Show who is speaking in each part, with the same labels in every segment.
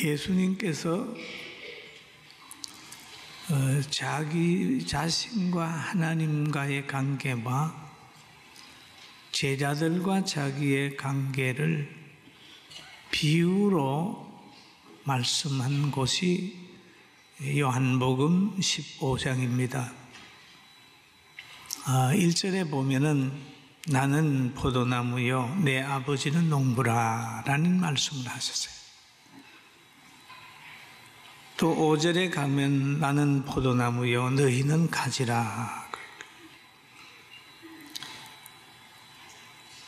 Speaker 1: 예수님께서 자기 자신과 하나님과의 관계와 제자들과 자기의 관계를 비유로 말씀한 곳이 요한복음 15장입니다. 1절에 보면은 나는 포도나무요 내 아버지는 농부라 라는 말씀을 하셨어요. 또 5절에 가면 나는 포도나무요 너희는 가지라.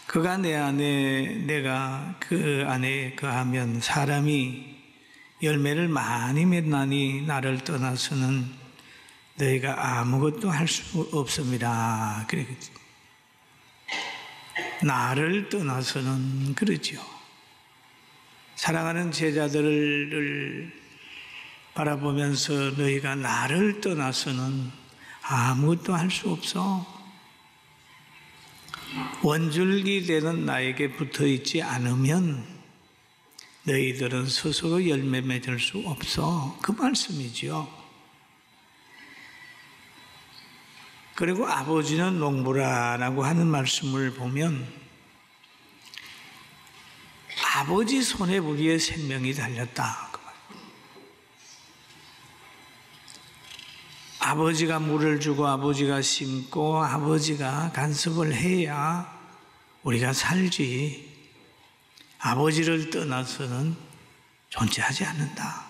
Speaker 1: 그가 내 안에 내가 그 안에 거하면 사람이 열매를 많이 맺나니 나를 떠나서는 너희가 아무것도 할 수 없습니다. 그러겠지. 나를 떠나서는 그러죠. 사랑하는 제자들을 바라보면서 너희가 나를 떠나서는 아무것도 할 수 없어. 원줄기 되는 나에게 붙어 있지 않으면 너희들은 스스로 열매 맺을 수 없어. 그 말씀이죠. 그리고 아버지는 농부라라고 하는 말씀을 보면 아버지 손에 우리의 생명이 달렸다. 아버지가 물을 주고 아버지가 심고 아버지가 간섭을 해야 우리가 살지 아버지를 떠나서는 존재하지 않는다.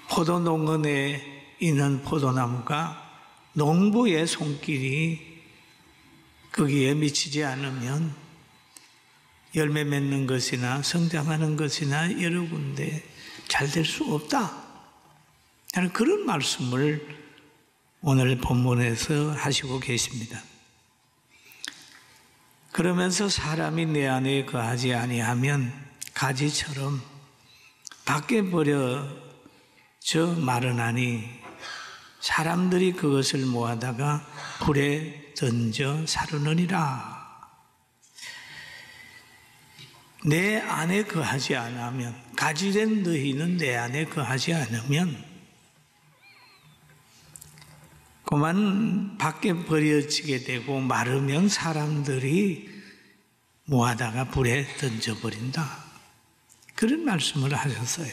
Speaker 1: 포도농원에 있는 포도나무가 농부의 손길이 거기에 미치지 않으면 열매 맺는 것이나 성장하는 것이나 여러 군데 잘 될 수 없다. 저는 그런 말씀을 오늘 본문에서 하시고 계십니다. 그러면서 사람이 내 안에 거하지 아니하면 가지처럼 밖에 버려져 마르나니 사람들이 그것을 모아다가 불에 던져 사르느니라. 내 안에 거하지 않으면 가지된 너희는 내 안에 거하지 않으면 그만 밖에 버려지게 되고 마르면 사람들이 모아다가 불에 던져버린다. 그런 말씀을 하셨어요.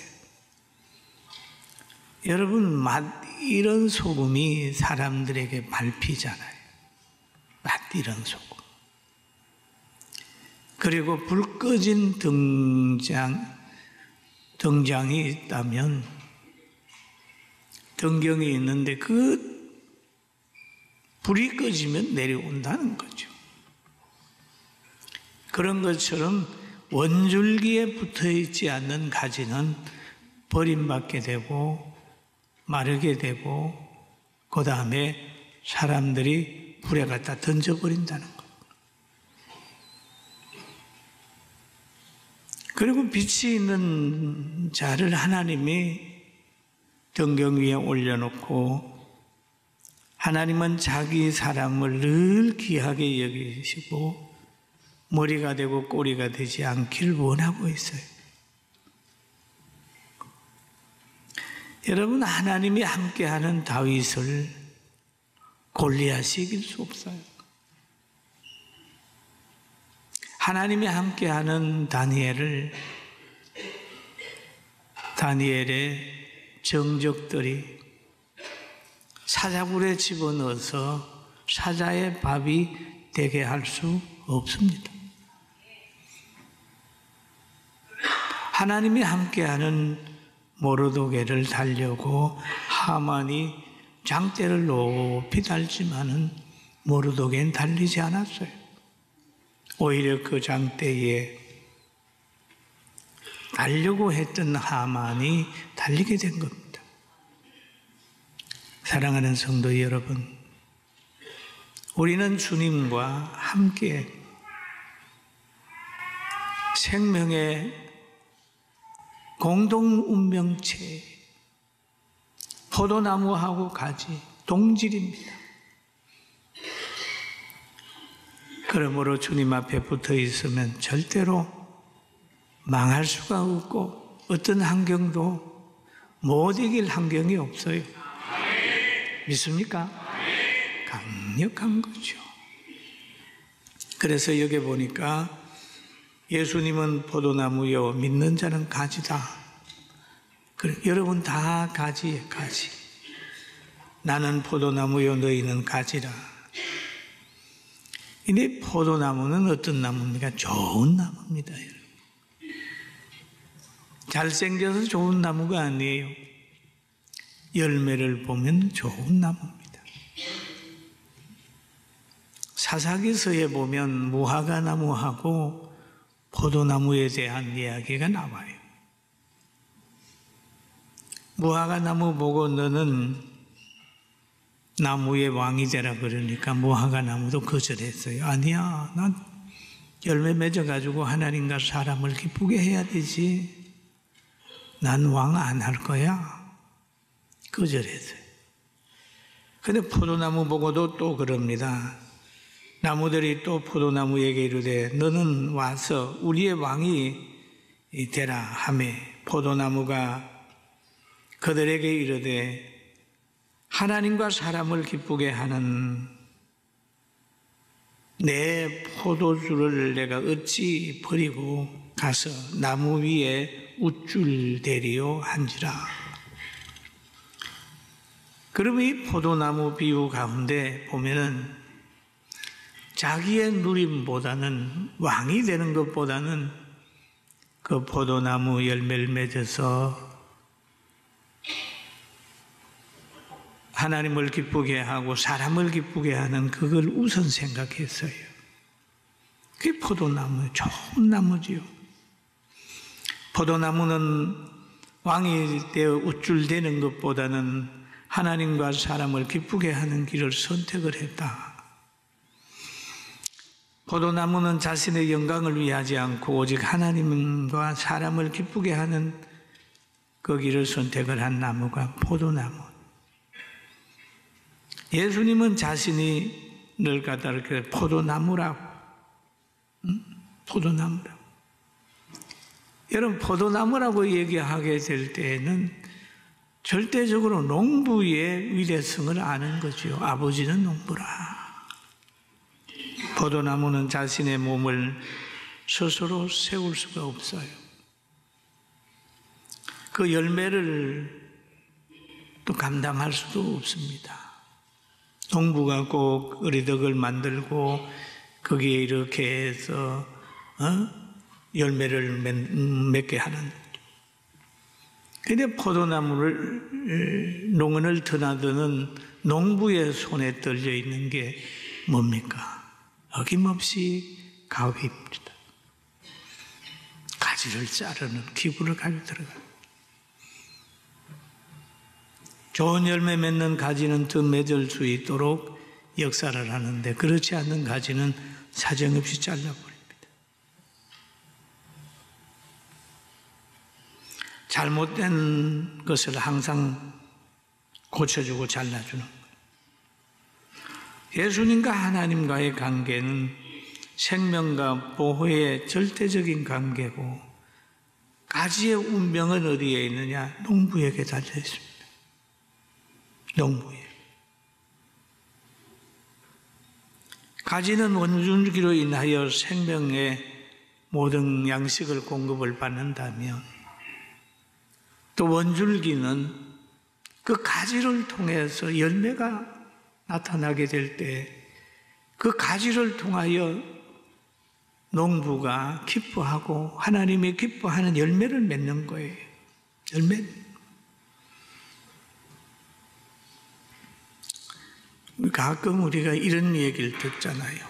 Speaker 1: 여러분, 맛 이런 소금이 사람들에게 밟히잖아요. 맛 이런 소금. 그리고 불 꺼진 등장이 있다면 등경이 있는데 그 불이 꺼지면 내려온다는 거죠. 그런 것처럼 원줄기에 붙어있지 않는 가지는 버림받게 되고 마르게 되고 그 다음에 사람들이 불에 갖다 던져버린다는 것. 그리고 빛이 있는 자를 하나님이 등경 위에 올려놓고 하나님은 자기 사람을 늘 귀하게 여기시고 머리가 되고 꼬리가 되지 않기를 원하고 있어요. 여러분, 하나님이 함께하는 다윗을 골리앗이 이길 수 없어요. 하나님이 함께하는 다니엘의 정적들이 사자굴에 집어넣어서 사자의 밥이 되게 할 수 없습니다. 하나님이 함께하는 모르드게를 달려고 하만이 장대를 높이 달지만은 모르드게는 달리지 않았어요. 오히려 그 장대에 달려고 했던 하만이 달리게 된 겁니다. 사랑하는 성도 여러분, 우리는 주님과 함께 생명의 공동 운명체, 포도나무하고 가지, 동질입니다. 그러므로 주님 앞에 붙어 있으면 절대로 망할 수가 없고 어떤 환경도 못 이길 환경이 없어요. 믿습니까? 강력한 거죠. 그래서 여기 보니까 예수님은 포도나무요 믿는 자는 가지다. 여러분 다 가지예요. 가지. 나는 포도나무요 너희는 가지라. 근데 포도나무는 어떤 나무입니까? 좋은 나무입니다. 여러분. 잘생겨서 좋은 나무가 아니에요. 열매를 보면 좋은 나무입니다. 사사기서에 보면 무화과나무하고 포도나무에 대한 이야기가 나와요. 무화과나무 보고 너는 나무의 왕이 되라 그러니까 무화과나무도 거절했어요. 아니야, 난 열매 맺어가지고 하나님과 사람을 기쁘게 해야 되지. 난 왕 안 할 거야. 거절했어요. 근데 포도나무 보고도 또 그럽니다. 나무들이 또 포도나무에게 이르되 너는 와서 우리의 왕이 되라 하매 포도나무가 그들에게 이르되 하나님과 사람을 기쁘게 하는 내 포도주를 내가 어찌 버리고 가서 나무 위에 우쭐대리요 한지라. 그러면 이 포도나무 비유 가운데 보면은 자기의 누림보다는 왕이 되는 것보다는 그 포도나무 열매를 맺어서 하나님을 기쁘게 하고 사람을 기쁘게 하는 그걸 우선 생각했어요. 그게 포도나무예요. 좋은 나무지요. 포도나무는 왕이 되어 우쭐대는 것보다는 하나님과 사람을 기쁘게 하는 길을 선택을 했다. 포도나무는 자신의 영광을 위하지 않고 오직 하나님과 사람을 기쁘게 하는 그 길을 선택을 한 나무가 포도나무. 예수님은 자신이 늘 갖다 이렇게 포도나무라고, 포도나무라고. 여러분, 포도나무라고 얘기하게 될 때에는 절대적으로 농부의 위대성을 아는 거죠. 아버지는 농부라. 포도나무는 자신의 몸을 스스로 세울 수가 없어요. 그 열매를 또 감당할 수도 없습니다. 농부가 꼭 어리덕을 만들고 거기에 이렇게 해서 열매를 맺게 하는. 그런데 포도나무를 농원을 드나드는 농부의 손에 떨려 있는 게 뭡니까? 어김없이 가위입니다. 가지를 자르는 기구를 가지고 들어가요. 좋은 열매 맺는 가지는 더 맺을 수 있도록 역사를 하는데 그렇지 않는 가지는 사정없이 잘라버립니다. 잘못된 것을 항상 고쳐주고 잘라주는 거예요. 예수님과 하나님과의 관계는 생명과 보호의 절대적인 관계고 가지의 운명은 어디에 있느냐? 농부에게 달려 있습니다. 농부에. 가지는 원줄기로 인하여 생명의 모든 양식을 공급을 받는다면 또 원줄기는 그 가지를 통해서 열매가 나타나게 될 때 그 가지를 통하여 농부가 기뻐하고 하나님이 기뻐하는 열매를 맺는 거예요. 열매. 가끔 우리가 이런 얘기를 듣잖아요.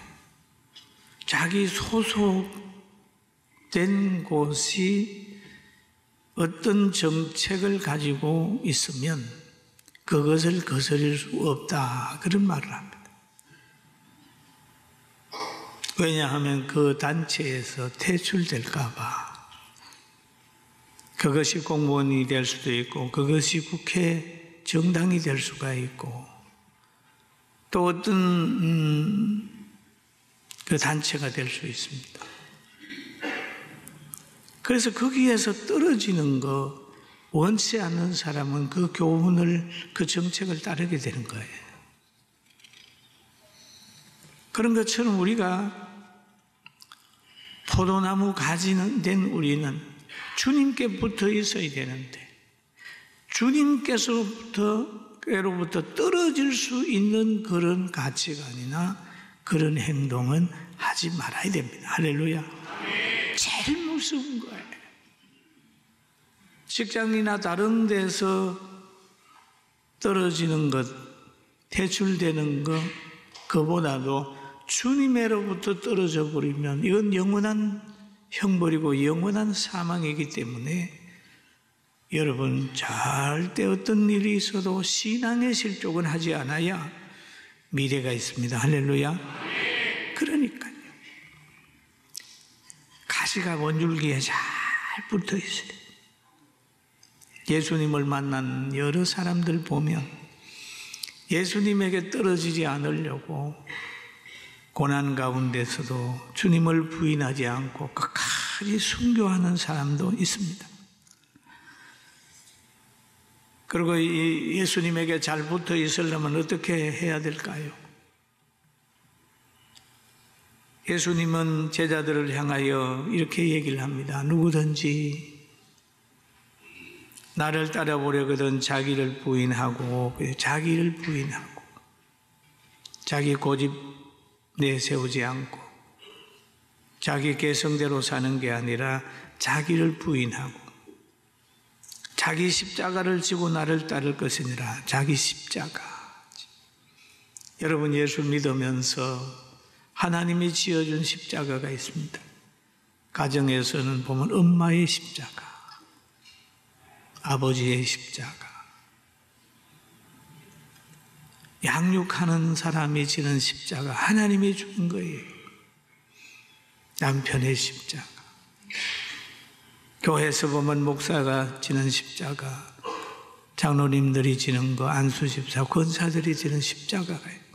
Speaker 1: 자기 소속된 곳이 어떤 정책을 가지고 있으면 그것을 거스릴 수 없다. 그런 말을 합니다. 왜냐하면 그 단체에서 퇴출될까 봐. 그것이 공무원이 될 수도 있고 그것이 국회 정당이 될 수가 있고 또 어떤 그 단체가 될 수 있습니다. 그래서 거기에서 떨어지는 거 원치 않는 사람은 그 교훈을, 그 정책을 따르게 되는 거예요. 그런 것처럼 우리가 포도나무 가지는 된 우리는 주님께 붙어 있어야 되는데 주님께로부터 떨어질 수 있는 그런 가치관이나 그런 행동은 하지 말아야 됩니다. 할렐루야. 제일 무서운 거예요. 직장이나 다른 데서 떨어지는 것, 퇴출되는 것, 그보다도 주님으로부터 떨어져 버리면 이건 영원한 형벌이고 영원한 사망이기 때문에 여러분 절대 어떤 일이 있어도 신앙의 실족은 하지 않아야 미래가 있습니다. 할렐루야. 그러니까요. 가시가 원줄기에 잘 붙어 있어요. 예수님을 만난 여러 사람들 보면 예수님에게 떨어지지 않으려고 고난 가운데서도 주님을 부인하지 않고 끝까지 순교하는 사람도 있습니다. 그리고 예수님에게 잘 붙어 있으려면 어떻게 해야 될까요? 예수님은 제자들을 향하여 이렇게 얘기를 합니다. 누구든지 나를 따라보려거든 자기를 부인하고 자기 고집 내세우지 않고 자기 개성대로 사는 게 아니라 자기를 부인하고 자기 십자가를 지고 나를 따를 것이니라. 자기 십자가. 여러분 예수 믿으면서 하나님이 지어준 십자가가 있습니다. 가정에서는 보면 엄마의 십자가, 아버지의 십자가, 양육하는 사람이 지는 십자가, 하나님이 준 거예요. 남편의 십자가, 교회에서 보면 목사가 지는 십자가, 장로님들이 지는 거, 안수집사, 권사들이 지는 십자가가요.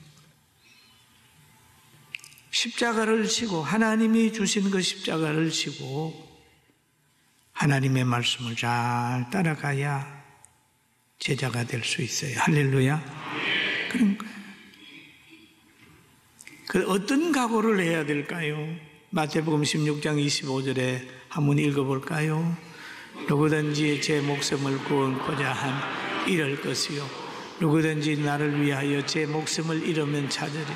Speaker 1: 십자가를 지고 하나님이 주신 그 십자가를 지고 하나님의 말씀을 잘 따라가야 제자가 될 수 있어요. 할렐루야. 그런 거예요. 그 어떤 각오를 해야 될까요? 마태복음 16장 25절에 한번 읽어볼까요? 누구든지 제 목숨을 구원코자 한 이럴 것이요 누구든지 나를 위하여 제 목숨을 잃으면 찾으리.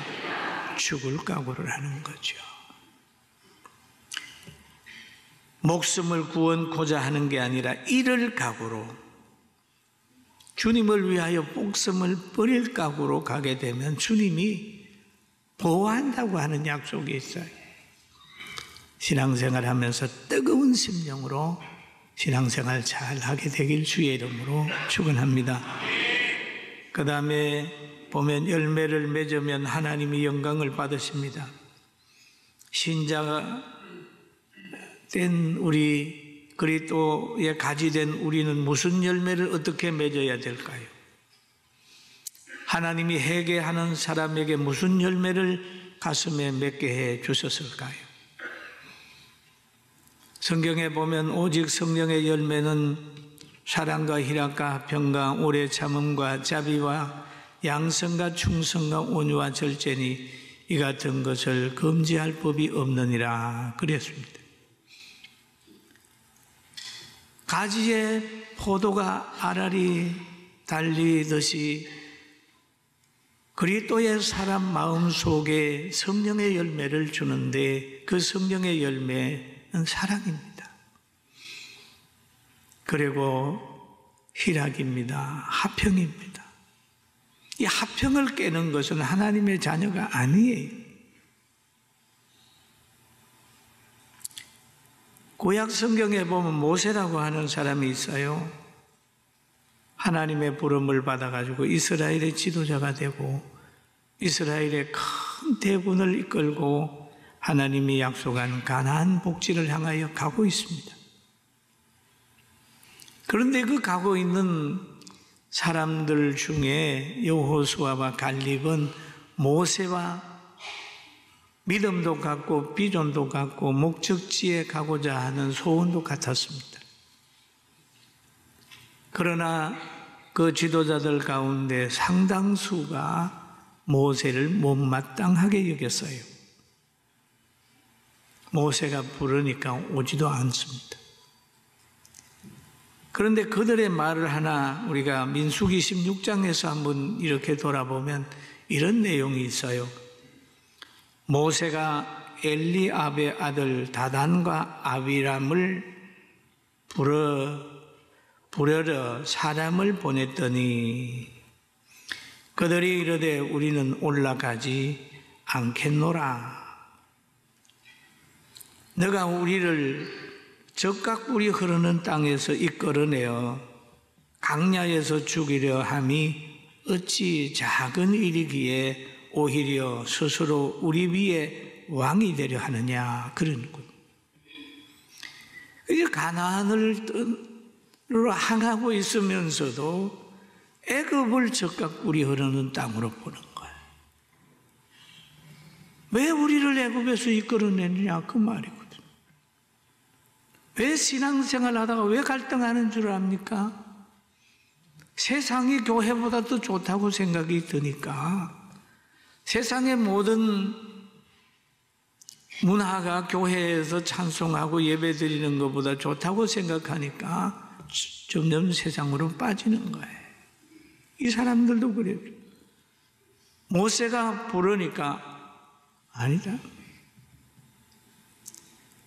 Speaker 1: 죽을 각오를 하는 거죠. 목숨을 구원코자 하는 게 아니라 잃을 각오로, 주님을 위하여 목숨을 버릴 각오로 가게 되면 주님이 보호한다고 하는 약속이 있어요. 신앙생활 하면서 뜨거운 심령으로 신앙생활 잘 하게 되길 주의 이름으로 축원합니다. 그 다음에 보면 열매를 맺으면 하나님이 영광을 받으십니다. 신자가 된 우리, 그리스도의 가지 된 우리는 무슨 열매를 어떻게 맺어야 될까요? 하나님이 회개하는 사람에게 무슨 열매를 가슴에 맺게 해 주셨을까요? 성경에 보면 오직 성령의 열매는 사랑과 희락과 평강, 오래 참음과 자비와 양성과 충성과 온유와 절제니 이 같은 것을 금지할 법이 없느니라 그랬습니다. 가지에 포도가 알알이 달리듯이 그리스도의 사람 마음 속에 성령의 열매를 주는데 그 성령의 열매는 사랑입니다. 그리고 희락입니다. 화평입니다. 이 화평을 깨는 것은 하나님의 자녀가 아니에요. 구약 성경에 보면 모세라고 하는 사람이 있어요. 하나님의 부름을 받아가지고 이스라엘의 지도자가 되고 이스라엘의 큰 대군을 이끌고 하나님이 약속한 가나안 복지를 향하여 가고 있습니다. 그런데 그 가고 있는 사람들 중에 여호수아와 갈렙은 모세와 믿음도 같고 비전도 같고 목적지에 가고자 하는 소원도 같았습니다. 그러나 그 지도자들 가운데 상당수가 모세를 못마땅하게 여겼어요. 모세가 부르니까 오지도 않습니다. 그런데 그들의 말을 하나 우리가 민수기 16장에서 한번 이렇게 돌아보면 이런 내용이 있어요. 모세가 엘리압의 아들 다단과 아비람을 부르러 사람을 보냈더니 그들이 이르되 우리는 올라가지 않겠노라. 너가 우리를 적각불이 흐르는 땅에서 이끌어내어 강야에서 죽이려 함이 어찌 작은 일이기에 오히려 스스로 우리 위에 왕이 되려 하느냐 그러는군. 이제 가나안을 향하고 있으면서도 애굽을 적각불이 흐르는 땅으로 보는 거예요. 왜 우리를 애굽에서 이끌어내느냐 그 말이거든. 왜 신앙생활 하다가 왜 갈등하는 줄 압니까? 세상이 교회보다 더 좋다고 생각이 드니까 세상의 모든 문화가 교회에서 찬송하고 예배드리는 것보다 좋다고 생각하니까 점점 세상으로 빠지는 거예요. 이 사람들도 그래요. 모세가 부르니까 아니다.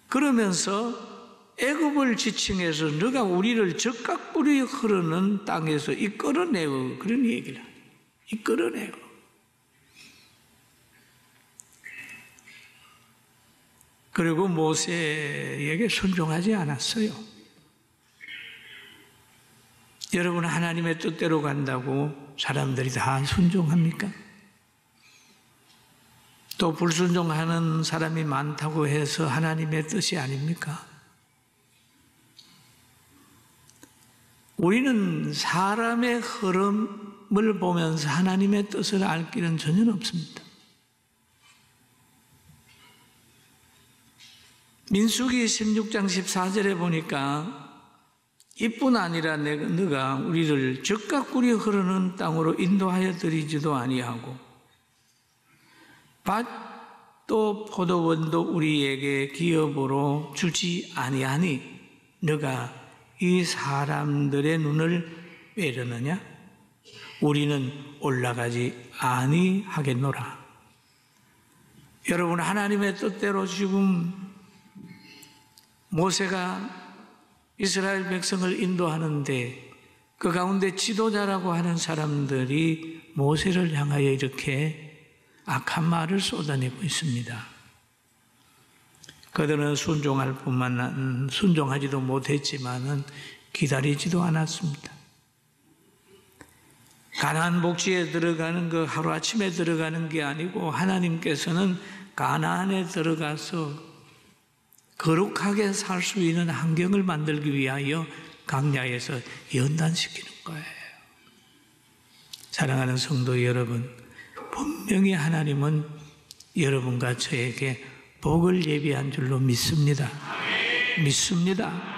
Speaker 1: 그러면서 애굽을 지칭해서 너가 우리를 적각불이 흐르는 땅에서 이끌어내고 그런 얘기를 하죠. 이끌어내고. 그리고 모세에게 순종하지 않았어요. 여러분 하나님의 뜻대로 간다고 사람들이 다 순종합니까? 또 불순종하는 사람이 많다고 해서 하나님의 뜻이 아닙니까? 우리는 사람의 흐름을 보면서 하나님의 뜻을 알 길은 전혀 없습니다. 민수기 16장 14절에 보니까 이뿐 아니라 너가 우리를 적각꿀이 흐르는 땅으로 인도하여 드리지도 아니하고 밭도 포도원도 우리에게 기업으로 주지 아니하니 너가 이 사람들의 눈을 빼려느냐? 우리는 올라가지 아니하겠노라. 여러분 하나님의 뜻대로 지금 모세가 이스라엘 백성을 인도하는데 그 가운데 지도자라고 하는 사람들이 모세를 향하여 이렇게 악한 말을 쏟아내고 있습니다. 그들은 순종하지도 못했지만은 기다리지도 않았습니다. 가나안 복지에 들어가는 그 하루아침에 들어가는 게 아니고 하나님께서는 가나안에 들어가서 거룩하게 살 수 있는 환경을 만들기 위하여 강야에서 연단시키는 거예요. 사랑하는 성도 여러분, 분명히 하나님은 여러분과 저에게 복을 예비한 줄로 믿습니다. 믿습니다.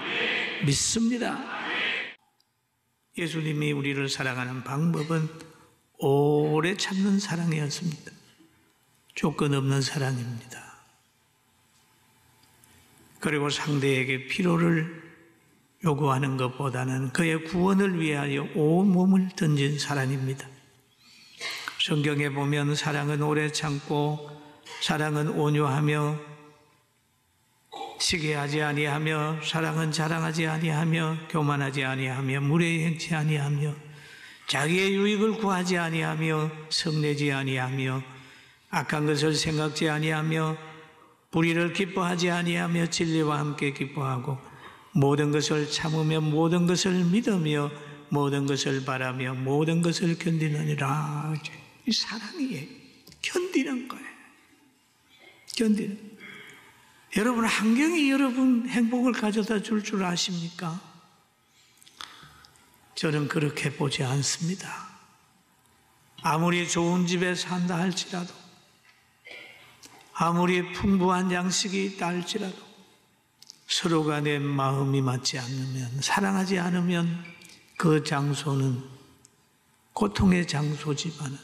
Speaker 1: 믿습니다. 예수님이 우리를 사랑하는 방법은 오래 참는 사랑이었습니다. 조건 없는 사랑입니다. 그리고 상대에게 필요를 요구하는 것보다는 그의 구원을 위하여 온 몸을 던진 사랑입니다. 성경에 보면 사랑은 오래 참고 사랑은 온유하며 시기하지 아니하며 사랑은 자랑하지 아니하며 교만하지 아니하며 무례히 행치 아니하며 자기의 유익을 구하지 아니하며 성내지 아니하며 악한 것을 생각지 아니하며 불의를 기뻐하지 아니하며 진리와 함께 기뻐하고 모든 것을 참으며 모든 것을 믿으며 모든 것을 바라며 모든 것을 견디느니라. 이 사랑이에요. 견디는 거예요. 견디는. 여러분 환경이 여러분 행복을 가져다 줄 아십니까? 저는 그렇게 보지 않습니다. 아무리 좋은 집에 산다 할지라도 아무리 풍부한 양식이 있다 할지라도 서로 간의 마음이 맞지 않으면, 사랑하지 않으면 그 장소는 고통의 장소지만은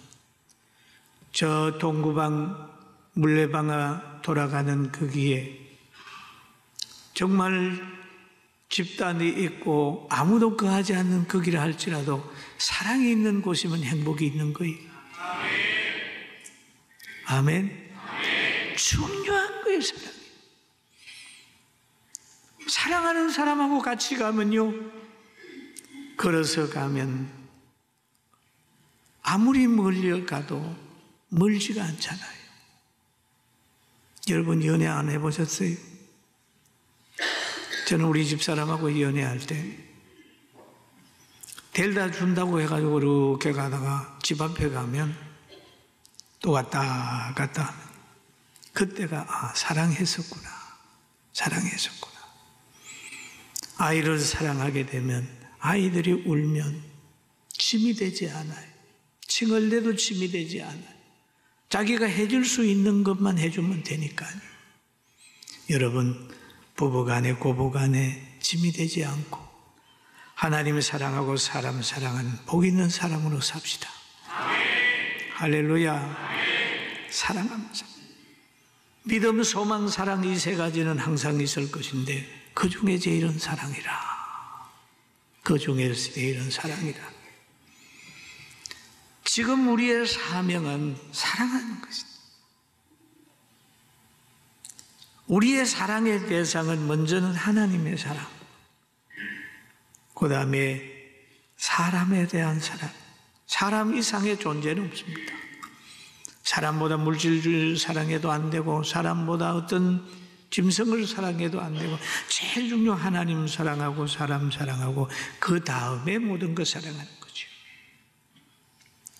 Speaker 1: 저 동구방 물레방아 돌아가는 거기에 정말 집단이 있고 아무도 거하지 않는 거기라 할지라도 사랑이 있는 곳이면 행복이 있는 거예요. 아멘. 중요한 거예요, 사랑이. 사랑하는 사람하고 같이 가면요, 걸어서 가면 아무리 멀리 가도 멀지가 않잖아요. 여러분 연애 안 해보셨어요? 저는 우리 집사람하고 연애할 때 데려다 준다고 해가지고 이렇게 가다가 집 앞에 가면 또 갔다 하면 그때가 사랑했었구나. 아이를 사랑하게 되면 아이들이 울면 짐이 되지 않아요. 칭얼대도 짐이 되지 않아요. 자기가 해줄 수 있는 것만 해주면 되니까요. 여러분, 부부간에 고부간에 짐이 되지 않고 하나님을 사랑하고 사람 사랑하는 복 있는 사람으로 삽시다. 할렐루야. 사랑하면서 믿음, 소망, 사랑 이 세 가지는 항상 있을 것인데 그 중에 제일은 사랑이라. 지금 우리의 사명은 사랑하는 것입니다. 우리의 사랑의 대상은 먼저는 하나님의 사랑, 그 다음에 사람에 대한 사랑. 사람 이상의 존재는 없습니다. 사람보다 물질을 사랑해도 안 되고 사람보다 어떤 짐승을 사랑해도 안 되고 제일 중요한 하나님 사랑하고 사람 사랑하고 그 다음에 모든 것 사랑하는 거죠.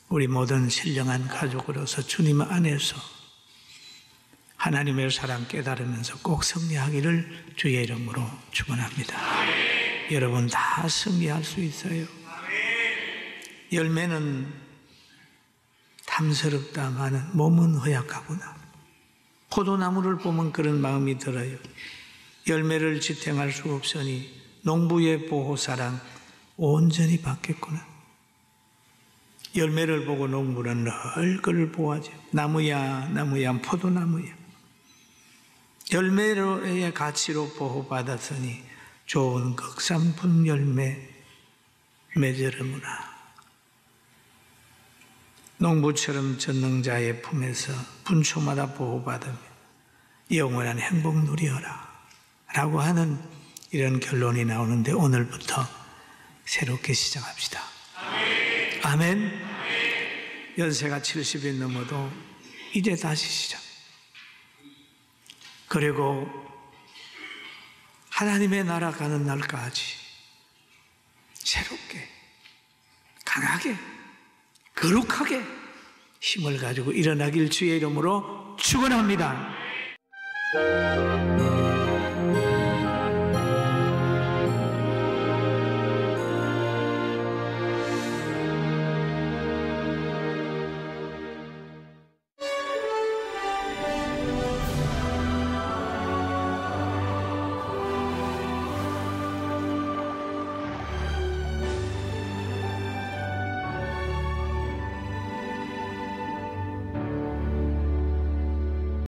Speaker 1: 우리 모든 신령한 가족으로서 주님 안에서 하나님의 사랑 깨달으면서 꼭 승리하기를 주의 이름으로 축원합니다. 여러분 다 승리할 수 있어요. 열매는 탐스럽다마는 몸은 허약하구나. 포도나무를 보면 그런 마음이 들어요. 열매를 지탱할 수 없으니 농부의 보호 사랑 온전히 받겠구나. 열매를 보고 농부는 늘 그를 보호하죠. 나무야 포도나무야. 열매의 가치로 보호받았으니 좋은 극상품 열매 맺으려무나. 농부처럼 전능자의 품에서 분초마다 보호받으며 영원한 행복 누리어라 라고 하는 이런 결론이 나오는데 오늘부터 새롭게 시작합시다. 아멘. 연세가 70이 넘어도 이제 다시 시작. 그리고 하나님의 나라 가는 날까지 새롭게, 강하게, 거룩하게 힘을 가지고 일어나길 주의 이름으로 축원합니다.